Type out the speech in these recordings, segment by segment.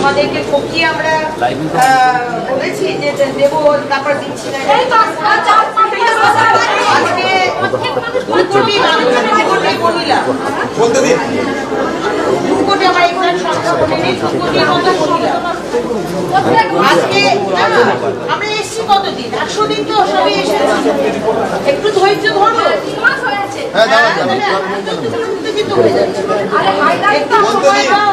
তোমাদেরকে কপিয়ে আমরা বলেছি যে দেবো, তারপর দিচ্ছি না। আজকে 2 কোটি মহিলা, 2 কোটি, আমার এখানে সংখ্যা বলে নেই, 2 কোটির মতো মহিলা আজকে। আমরা এসছি কতদিন? 100 দিন তো সবই এসেছি, একটু ধৈর্য ধরো। কিন্তু হয়ে যাচ্ছে, একটু সময় দাও।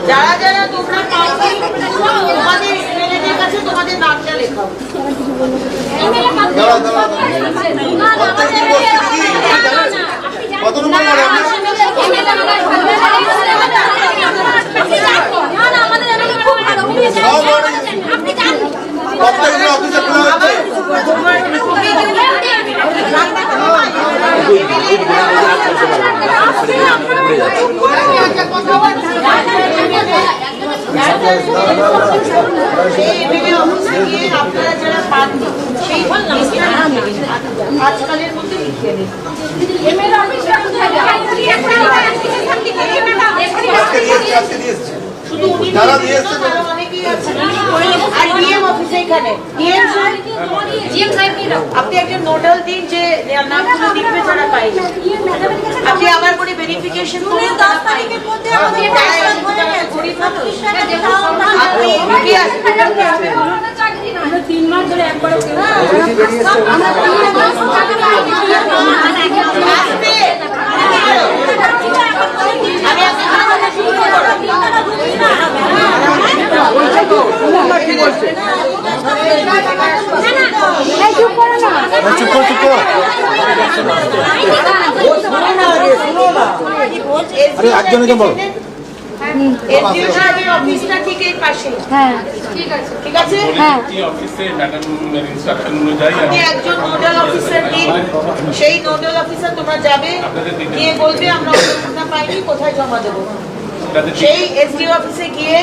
যারা যারা তোমরা পারবে তোমাদের এমএলএর কাছে তোমাদের নামটা লেখাও। কত নম্বর করে আপনারা যারা পাননি সেই আজকালের মধ্যে লিখিয়ে দিন। শুধু উনি অনেকেই আছেন। আর ডিএম অফিসে এখানে আপনি একটা নোডাল দিন যে নামগুলো লিখবে যারা পাই। আপনি আবার করে ভেরিফিকেশন করে 10 তারিখের মধ্যে আমাদের আপনি কি আসবেন? 3 মাস ধরে একবারও একজনকে বলো। অফিসটা ঠিক এর পাশে। হ্যাঁ ঠিক আছে। আপনি একজন নোডাল অফিসার দিন, সেই নোডাল অফিসার তোমরা যাবে, গিয়ে বলবে আমরা অনুমোদন পাইনি, কোথায় জমা দেবো। সেই এসডিও অফিসে গিয়ে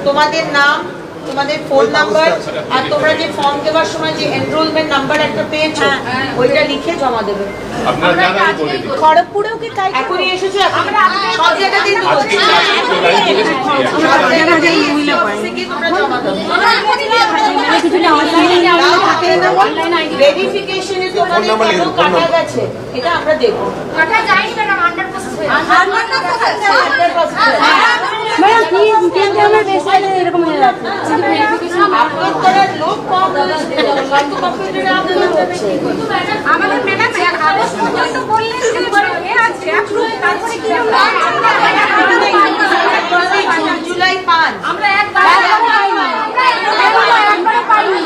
তোমাদের নাম, তোমাদের ফোন নাম্বার আর তোমরা যে ফর্ম দেওয়ার সময় যে এনরোলমেন্ট নাম্বার একটা পেয়েছো ওইটা লিখে জমা দেবে। খড়গপুরেও কি তাই? এখনই এসেছে, সব জায়গাতেই ভেরিফিকেশনে তোমাদের কাটা গেছে এটা আমরা দেখবো। এরকম হয়ে যাচ্ছে, আপলোড করার লোক কম হয়েছে, আমাদের ম্যাডাম আগস্ট পর্যন্ত বললেন জুলাই 5 আমরা একবার পাইনি।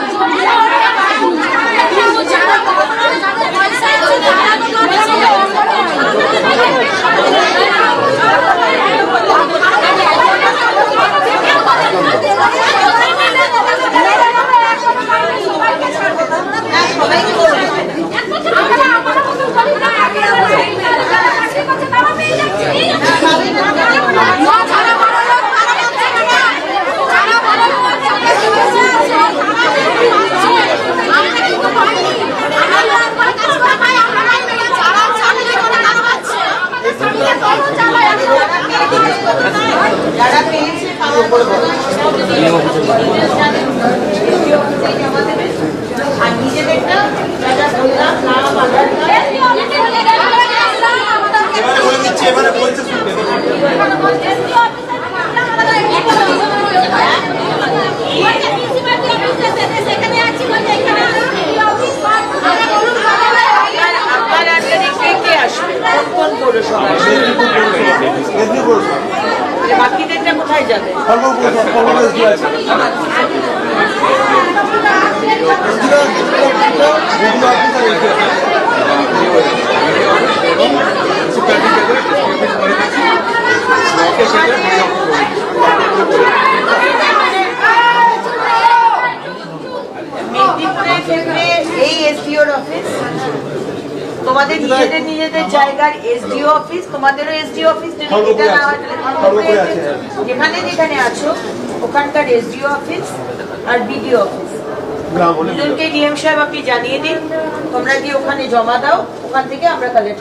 যারা পেয়েছে আর নিজেদেরটা যারা বললাম নাম আধার বাকিদেরটা কোথায় যাবে? মেদিনীপুরের ক্ষেত্রে এই এসডিওর অফিস, তোমাদের নিজেদের জায়গার এসডিও অফিস, তোমাদেরও এসডিও অফিস, যদি এটা না হয় যেখানে যেখানে আছো ওখানকার এসডিও অফিস আর বিডিও অফিস দুজনকে ডিএম সাহেব আপনি জানিয়ে দিন। তোমরা গিয়ে ওখানে জমা দাও, ওখান থেকে আমরা কালেক্ট